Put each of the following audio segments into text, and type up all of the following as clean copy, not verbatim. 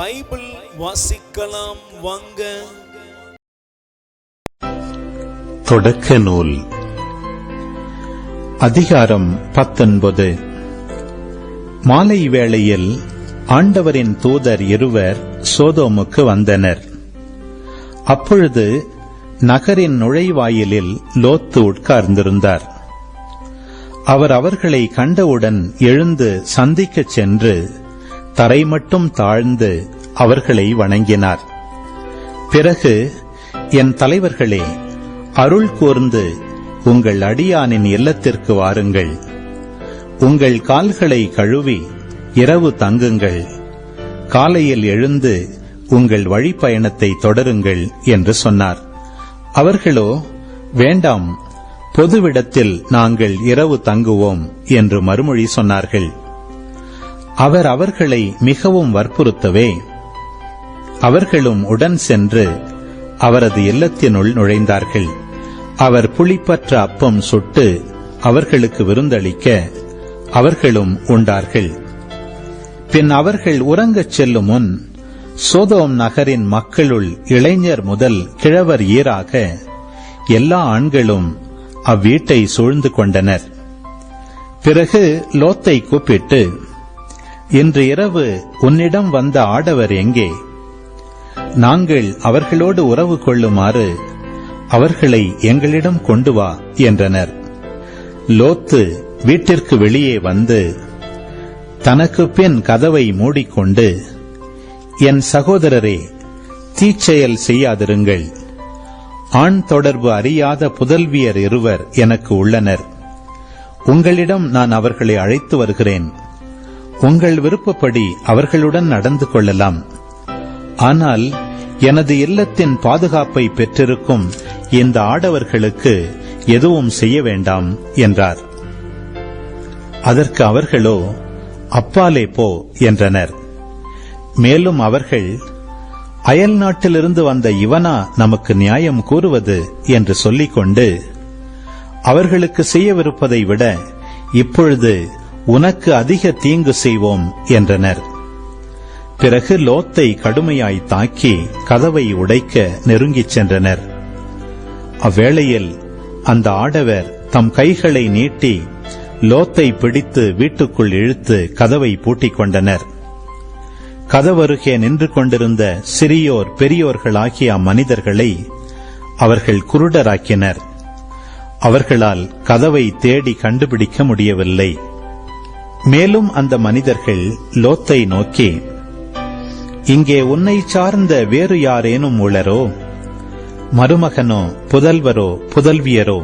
Bible வாசிக்கலாம் வாங்க. தொடக்க நூல் அதிகாரம் 19. மாலை வேளையில் ஆண்டவரின் தூதர் இருவர் சோதோமுக்கு வந்தனர். அப்பொழுது நகரின் நுழைவாயிலில் லோத்து உட்கார்ந்திருந்தார். அவர் அவர்களை கண்டவுடன் எழுந்து சந்திக்கச் சென்று தரை மட்டும் தாழ்ந்து அவர்களை வணங்கினார். பிறகு, என் தலைவர்களே, அருள் கூர்ந்து உங்கள் அடியானின் இல்லத்திற்கு வாருங்கள். உங்கள் கால்களை கழுவி இரவு தங்குங்கள். காலையில் எழுந்து உங்கள் வழிப்பயணத்தை தொடருங்கள் என்று சொன்னார். அவர்களோ, வேண்டாம், பொதுவிடத்தில் நாங்கள் இரவு தங்குவோம் என்று மறுமொழி சொன்னார்கள். அவர் அவர்களை மிகவும் வற்புறுத்தவே, அவர்களும் உடன் சென்று அவரது இல்லத்தினுள் நுழைந்தார்கள். அவர் புளிப்பற்ற அப்பம் சுட்டு அவர்களுக்கு விருந்தளிக்க அவர்களும் உண்டார்கள். பின் அவர்கள் உறங்கச் செல்லும் முன் சோதோம் நகரின் மக்களுள் இளைஞர் முதல் கிழவர் ஈராக எல்லா ஆண்களும் அவ்வீட்டை சூழ்ந்து கொண்டனர். பிறகு லோத்தை கூப்பிட்டு, இன்று இரவு உன்னிடம் வந்த ஆடவர் எங்கே? நாங்கள் அவர்களோடு உறவு கொள்ளுமாறு அவர்களை எங்களிடம் கொண்டு வா என்றனர். லோத்து வீட்டிற்கு வெளியே வந்து தனக்கு பின் கதவை மூடிக்கொண்டு, என் சகோதரரே, தீச்செயல் செய்யாதிருங்கள். ஆண் தொடர்பு அறியாத புதல்வியர் இருவர் எனக்கு உள்ளனர். உங்களிடம் நான் அவர்களை அழைத்து வருகிறேன். உங்கள் விருப்பப்படி அவர்களுடன் நடந்து கொள்ளலாம். ஆனால் எனது இல்லத்தின் பாதுகாப்பை பெற்றிருக்கும் இந்த ஆடவர்களுக்கு எதுவும் செய்ய வேண்டாம் என்றார். அதற்கு அவர்களோ, அப்பாலே போ என்றனர். மேலும் அவர்கள், அயல் நாட்டிலிருந்து வந்த இவனா நமக்கு நியாயம் கூறுவது என்று சொல்லிக்கொண்டு, அவர்களுக்கு செய்யவிருப்பதை விட இப்பொழுது உனக்கு அதிக தீங்கு செய்வோம் என்றனர். பிறகு லோத்தை கடுமையாய் தாக்கி கதவை உடைக்க நெருங்கிச் சென்றனர். அவ்வேளையில் அந்த ஆடவர் தம் கைகளை நீட்டி லோத்தை பிடித்து வீட்டுக்குள் இழுத்து கதவை பூட்டிக் கொண்டனர். கதவருகே நின்று கொண்டிருந்த சிறியோர் பெரியோர்களாகிய அம்மனிதர்களை அவர்கள் குருடராக்கினர். அவர்களால் கதவை தேடி கண்டுபிடிக்க முடியவில்லை. மேலும் அந்த மனிதர்கள் லோத்தை நோக்கி, இங்கே உன்னை சார்ந்த வேறு யாரேனும் உளரோ? மருமகனோ புதல்வரோ புதல்வியரோ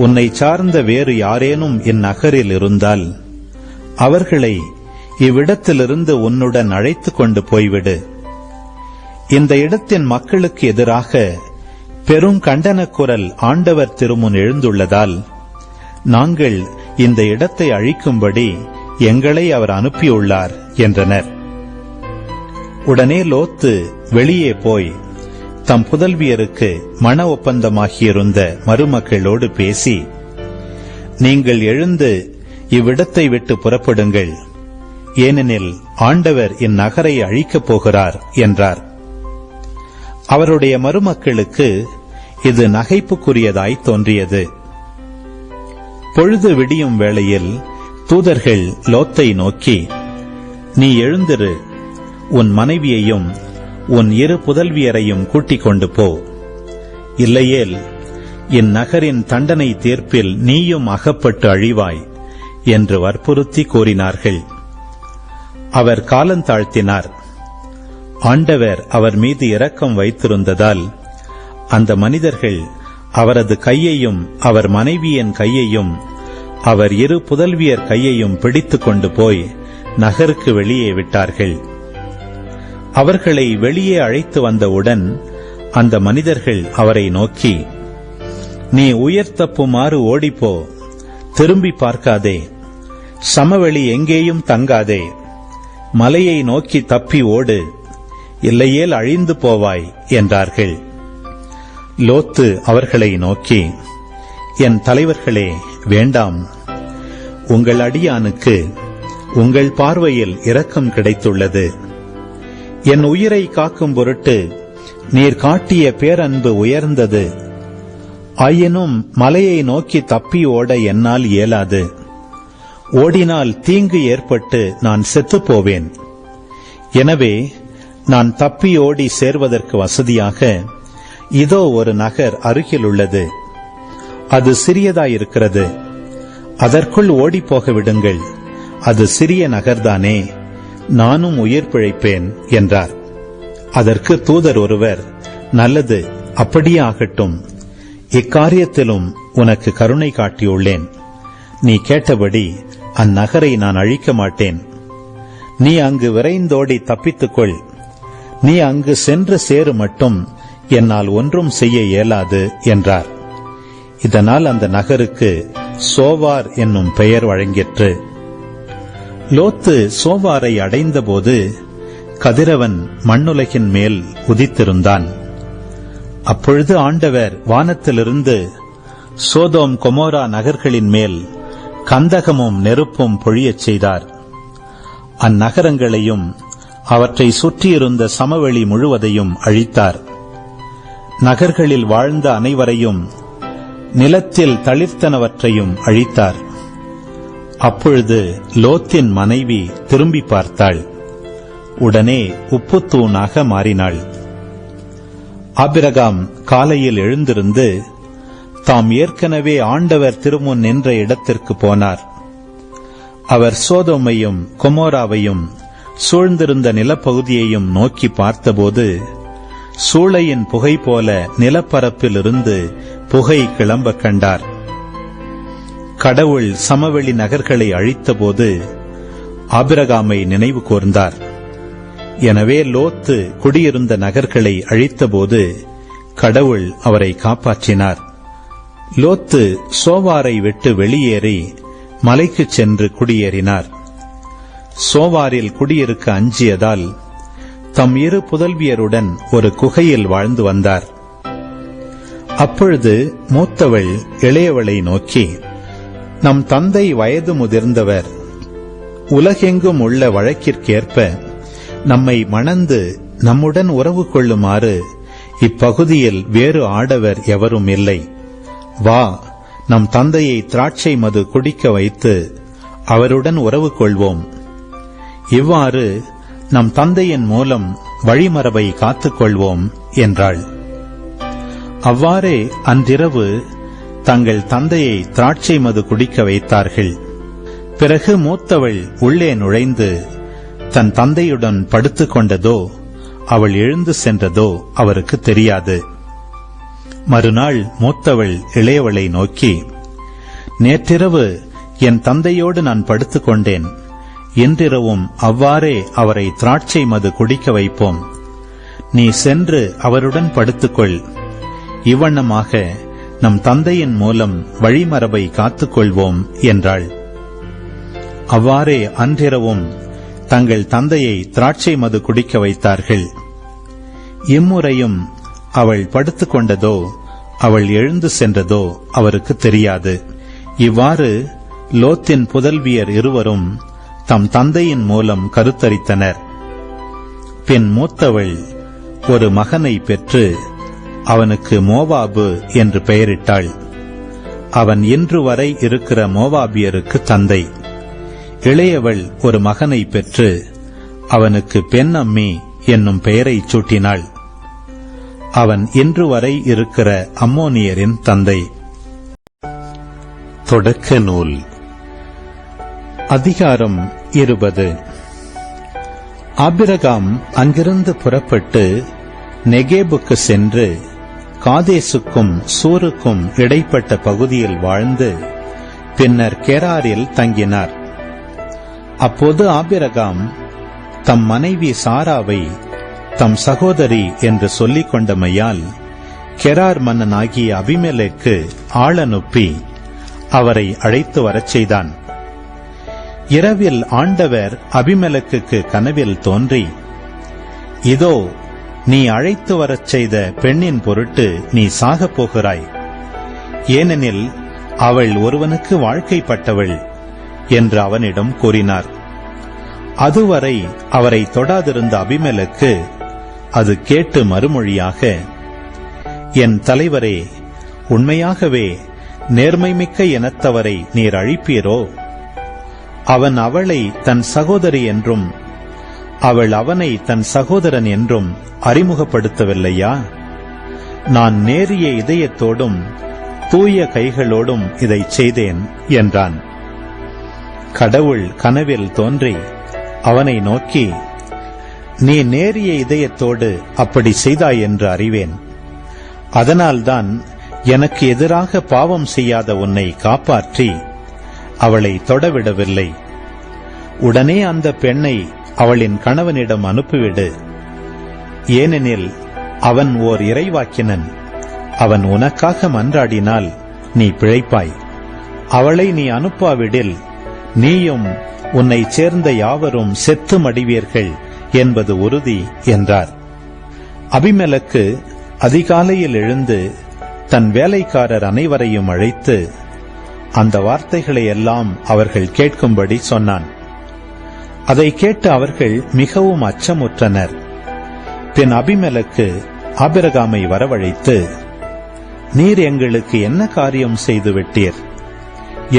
உன்னை சார்ந்த வேறு யாரேனும் இந்நகரில் இருந்தால் அவர்களை இவ்விடத்திலிருந்து உன்னுடன் அழைத்துக் கொண்டு போய்விடு. இந்த இடத்தின் மக்களுக்கு எதிராக பெரும் கண்டனக் குரல் ஆண்டவர் திருமுன் எழுந்துள்ளதால் நாங்கள் இந்த இடத்தை அழிக்கும்படி எங்களை அவர் அனுப்பியுள்ளார் என்றனர். உடனே லோத்து வெளியே போய் தம் புதல்வியருக்கு மன ஒப்பந்தமாகியிருந்த மருமக்களோடு பேசி, நீங்கள் எழுந்து இவ்விடத்தை விட்டு புறப்படுங்கள், ஏனெனில் ஆண்டவர் இந்நகரை அழிக்கப் போகிறார் என்றார். அவருடைய மருமக்களுக்கு இது நகைப்புக்குரியதாய் தோன்றியது. பொழுது விடியும் வேளையில் தூதர்கள் லோத்தை நோக்கி, நீ எழுந்திரு, உன் மனைவியையும் உன் இரு புதல்வியரையும் கூட்டிக் கொண்டு போ. இல்லையேல் இந்நகரின் தண்டனை தீர்ப்பில் நீயும் அகப்பட்டு அழிவாய் என்று வற்புறுத்தி கூறினார்கள். அவர் காலந்தாழ்த்தினார். ஆண்டவர் அவர் மீது இரக்கம் வைத்திருந்ததால் அந்த மனிதர்கள் அவரது கையையும் அவர் மனைவியின் கையையும் அவர் இரு புதல்வியர் கையையும் பிடித்துக் கொண்டு போய் நகருக்கு வெளியே விட்டார்கள். அவர்களை வெளியே அழைத்து வந்தவுடன் அந்த மனிதர்கள் அவரை நோக்கி, நீ உயிர் தப்புமாறு ஓடிப்போ, திரும்பி பார்க்காதே, சமவெளி எங்கேயும் தங்காதே, மலையை நோக்கி தப்பி ஓடு, இல்லையேல் அழிந்து போவாய் என்றார்கள். லோத்து அவர்களை நோக்கி, என் தலைவர்களே, வேண்டாம், உங்கள் அடியானுக்கு உங்கள் பார்வையில் இரக்கம் கிடைத்துள்ளது. என் உயிரை காக்கும் பொருட்டு நீர் காட்டிய பேரன்பு உயர்ந்தது. ஆயினும் மலையை நோக்கி தப்பி ஓட என்னால் இயலாது. ஓடினால் தீங்கு ஏற்பட்டு நான் செத்துப் போவேன். எனவே நான் தப்பி ஓடி சேர்வதற்கு வசதியாக இதோ ஒரு நகர் அருகில் உள்ளது. அது சிறியதாயிருக்கிறது. அதற்குள் ஓடிப்போக விடுங்கள். அது சிறிய நகர்தானே, நானும் உயிர் பிழைப்பேன் என்றார். அதற்கு தூதர் ஒருவர், நல்லது, அப்படியே ஆகட்டும். இக்காரியத்திலும் உனக்கு கருணை காட்டியுள்ளேன். நீ கேட்டபடி அந்நகரை நான் அழிக்க மாட்டேன். நீ அங்கு விரைந்தோடி தப்பித்துக்கொள். நீ அங்கு சென்று சேரு மட்டும் என்னால் ஒன்றும் செய்ய இயலாது என்றார். இதனால் அந்த நகருக்கு சோவார் என்னும் பெயர் வழங்கிற்று. லோத்து சோவாரை அடைந்தபோது கதிரவன் மண்ணுலகின் மேல் உதித்திருந்தான். அப்பொழுது ஆண்டவர் வானத்திலிருந்து சோதோம் கொமோரா நகர்களின் மேல் கந்தகமும் நெருப்பும் பொழியச் செய்தார். அந்நகரங்களையும் அவற்றை சுற்றியிருந்த சமவெளி முழுவதையும் அழித்தார். நகர்களில் வாழ்ந்த அனைவரையும் நிலத்தில் தளிர்த்தனவற்றையும் அழித்தார். அப்பொழுது லோத்தின் மனைவி திரும்பி பார்த்தாள். உடனே உப்புத்தூணாக மாறினாள். ஆபிரகாம் காலையில் எழுந்திருந்து தாம் ஏற்கனவே ஆண்டவர் திருமுன் நின்ற இடத்திற்கு போனார். அவர் சோதோமையும் கொமோராவையும் சூழ்ந்திருந்த நிலப்பகுதியையும் நோக்கி பார்த்தபோது சூளையின் புகை போல நிலப்பரப்பில் இருந்து புகை கிளம்ப கண்டார். கடவுள் சமவெளி நகர்களை அழித்தபோது ஆபிரகாமை நினைவு கூர்ந்தார். எனவே லோத்து குடியிருந்த நகர்களை அழித்தபோது கடவுள் அவரை காப்பாற்றினார். லோத்து சோவாரை விட்டு வெளியேறி மலைக்குச் சென்று குடியேறினார். சோவாரில் குடியிருக்க அஞ்சியதால் தம் இரு புதல்வியருடன் ஒரு குகையில் வாழ்ந்து வந்தார். அப்பொழுது மூத்தவள் இளையவளை நோக்கி, நம் தந்தை வயது முதிர்ந்தவர். உலகெங்கும் உள்ள வழக்கிற்கேற்ப நம்மை மணந்து நம்முடன் உறவு கொள்ளுமாறு இப்பகுதியில் வேறு ஆடவர் எவரும் இல்லை. வா, நம் தந்தையை திராட்சை மது குடிக்க வைத்து அவருடன் உறவு கொள்வோம். இவ்வாறு நம் தந்தையின் மூலம் வழிமரபை காத்துக்கொள்வோம் என்றாள். அவ்வாறே அன்றிரவு தங்கள் தந்தையை திராட்சை மது குடிக்க வைத்தார்கள். பிறகு மூத்தவள் உள்ளே நுழைந்து தன் தந்தையுடன் படுத்துக் கொண்டதோ அவள் எழுந்து சென்றதோ அவருக்கு தெரியாது. மறுநாள் மூத்தவள் இளையவளை நோக்கி, நேற்றிரவு என் தந்தையோடு நான் படுத்துக் கொண்டேன். இன்றிரவும் அவ்வாறே அவரை திராட்சை மது குடிக்க வைப்போம். நீ சென்று அவருடன் படுத்துக்கொள். இவ்வண்ணமாக நம் தந்தையின் மூலம் வழிமரபை காத்துக்கொள்வோம் என்றாள். அவ்வாறே அன்றிரவும் தங்கள் தந்தையை திராட்சை மது குடிக்க வைத்தார்கள். இம்முறையும் அவள் படுத்துக் கொண்டதோ அவள் எழுந்து சென்றதோ அவருக்கு தெரியாது. இவ்வாறு லோத்தின் புதல்வியர் இருவரும் தம் தந்தையின் மூலம் கருத்தரித்தனர். பின் மூத்தவள் ஒரு மகனை பெற்று அவனுக்கு மோவாபு என்று பெயரிட்டாள். அவன் இன்று வரை இருக்கிற மோவாபியருக்கு தந்தை. இளையவள் ஒரு மகனை பெற்று அவனுக்கு பெண் அம்மி என்னும் பெயரைச் சூட்டினாள். அவன் இன்று வரை இருக்கிற அம்மோனியரின் தந்தை. தொடக்க நூல் அதிகாரம் 20. ஆபிரகாம் அங்கிருந்து புறப்பட்டு நெகேபுக்கு சென்று காதேசுக்கும் சூருக்கும் இடைப்பட்ட பகுதியில் வாழ்ந்து பின்னர் கெராரில் தங்கினார். அப்போது ஆபிரகாம் தம் மனைவி சாராவை தம் சகோதரி என்று சொல்லிக் கொண்டமையால் கெரார் மன்னனாகிய அபிமெலேக்கு ஆள் அனுப்பி அவரை அழைத்து வரச் செய்தான். இரவில் ஆண்டவர் அபிமெலேக்குக்கு கனவில் தோன்றி, இதோ நீ அழைத்து வரச் செய்த பெண்ணின் பொருட்டு நீ சாகப் போகிறாய். ஏனெனில் அவள் ஒருவனுக்கு வாழ்க்கைப்பட்டவள் என்று அவனிடம் கூறினார். அதுவரை அவரை தொடாதிருந்த அபிமெலக்கு அது கேட்டு மறுமொழியாக, என் தலைவரே, உண்மையாகவே நேர்மைமிக்க இனத்தவரை நீர் அழிப்பீரோ? அவன் அவளை தன் சகோதரி என்றும் அவள் அவனை தன் சகோதரன் என்றும் அறிமுகப்படுத்தவில்லையா? நான் நேரிய இதயத்தோடும் தூய கைகளோடும் இதை செய்தேன் என்றான். கடவுள் கனவில் தோன்றி அவனை நோக்கி, நீ நேரிய இதயத்தோடு அப்படி செய்தாய் என்று அறிவேன். அதனால்தான் எனக்கு எதிராக பாவம் செய்யாத உன்னை காப்பாற்றி அவளை தொடவிடவில்லை. உடனே அந்த பெண்ணை அவளின் கணவனிடம் அனுப்பிவிடு. ஏனெனில் அவன் ஓர் இறைவாக்கினன். அவன் உனக்காக மன்றாடினால் நீ பிழைப்பாய். அவளை நீ அனுப்பாவிடில் நீயும் உன்னை சேர்ந்த யாவரும் செத்து மடிவீர்கள் என்பது உறுதி என்றார். அபிமெலக்கு அதிகாலையில் எழுந்து தன் வேலைக்காரர் அனைவரையும் அழைத்து அந்த வார்த்தைகளை எல்லாம் அவர்கள் கேட்கும்படி சொன்னான். அதை கேட்டு அவர்கள் மிகவும் அச்சமுற்றனர். பின் அபிமெலக்கு ஆபிரகாமை வரவழைத்து, நீர் எங்களுக்கு என்ன காரியம் செய்து விட்டீர்?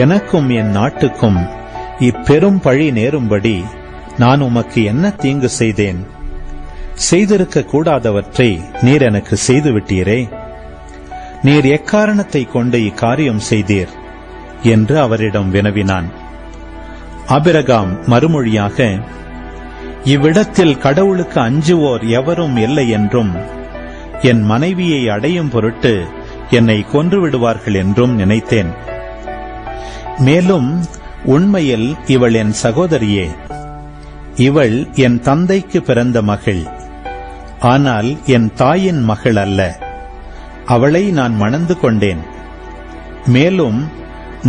எனக்கும் என் நாட்டுக்கும் இப்பெரும் பழி நேரும்படி நான் உமக்கு என்ன தீங்கு செய்தேன்? செய்திருக்க கூடாதவற்றை நீர் எனக்கு செய்துவிட்டீரே. நீர் எக்காரணத்தை கொண்டு இக்காரியம் செய்தீர் என்று அவரிடம் வினவினான். ஆபிரகாம் மறுமொழியாக, இவ்விடத்தில் கடவுளுக்கு அஞ்சுவோர் எவரும் இல்லை என்றும் என் மனைவியை அடையும் பொருட்டு என்னை கொன்று விடுவார்கள் என்றும் நினைத்தேன். மேலும் உண்மையில் இவள் என் சகோதரியே. இவள் என் தந்தைக்கு பிறந்த மகள், ஆனால் என் தாயின் மகள் அல்ல. அவளை நான் மணந்து கொண்டேன். மேலும்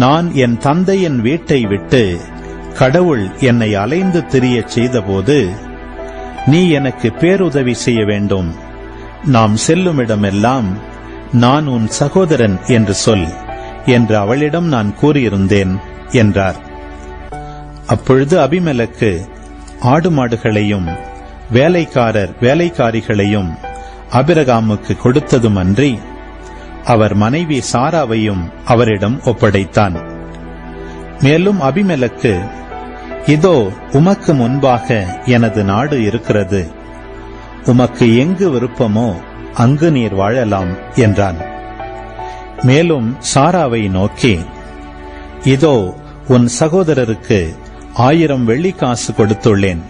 நான் என் தந்தையின் வீட்டை விட்டு கடவுள் என்னை அலைந்து திரியச் செய்தபோது நீ எனக்கு பேருதவி செய்ய வேண்டும். நாம் செல்லுமிடமெல்லாம் நான் உன் சகோதரன் என்று சொல் என்று அவளிடம் நான் கூறியிருந்தேன் என்றார். அப்பொழுது அபிமெலக்கு ஆடு மாடுகளையும் வேலைக்காரிகளையும் ஆபிரகாமுக்கு கொடுத்ததுமன்றி அவர் மனைவி சாராவையும் அவரிடம் ஒப்படைத்தான். மேலும் அபிமெலக்கு, இதோ உமக்கு முன்பாக எனது நாடு இருக்கிறது. உமக்கு எங்கு விருப்பமோ அங்கு நீர் வாழலாம் என்றான். மேலும் சாராவை நோக்கி, இதோ உன் சகோதரருக்கு 1000 வெள்ளிக்காசு கொடுத்துள்ளேன்.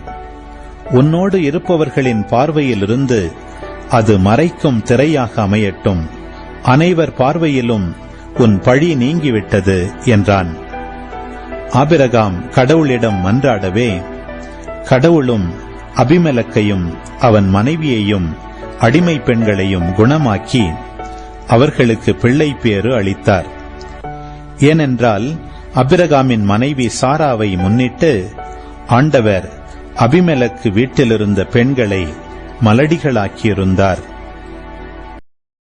உன்னோடு இருப்பவர்களின் பார்வையிலிருந்து அது மறைக்கும் திரையாக அமையட்டும். அனைவர் பார்வையிலும் உன் பழி நீங்கிவிட்டது என்றான். ஆபிரகாம் கடவுளிடம் மன்றாடவே கடவுளும் அபிமெலக்கையும் அவன் மனைவியையும் அடிமை பெண்களையும் குணமாக்கி அவர்களுக்கு பிள்ளை பேறு அளித்தார். ஏனென்றால் அபிரகாமின் மனைவி சாராவை முன்னிட்டு ஆண்டவர் அபிமெலக்கு வீட்டிலிருந்த பெண்களை மலடிகளாக்கியிருந்தார்.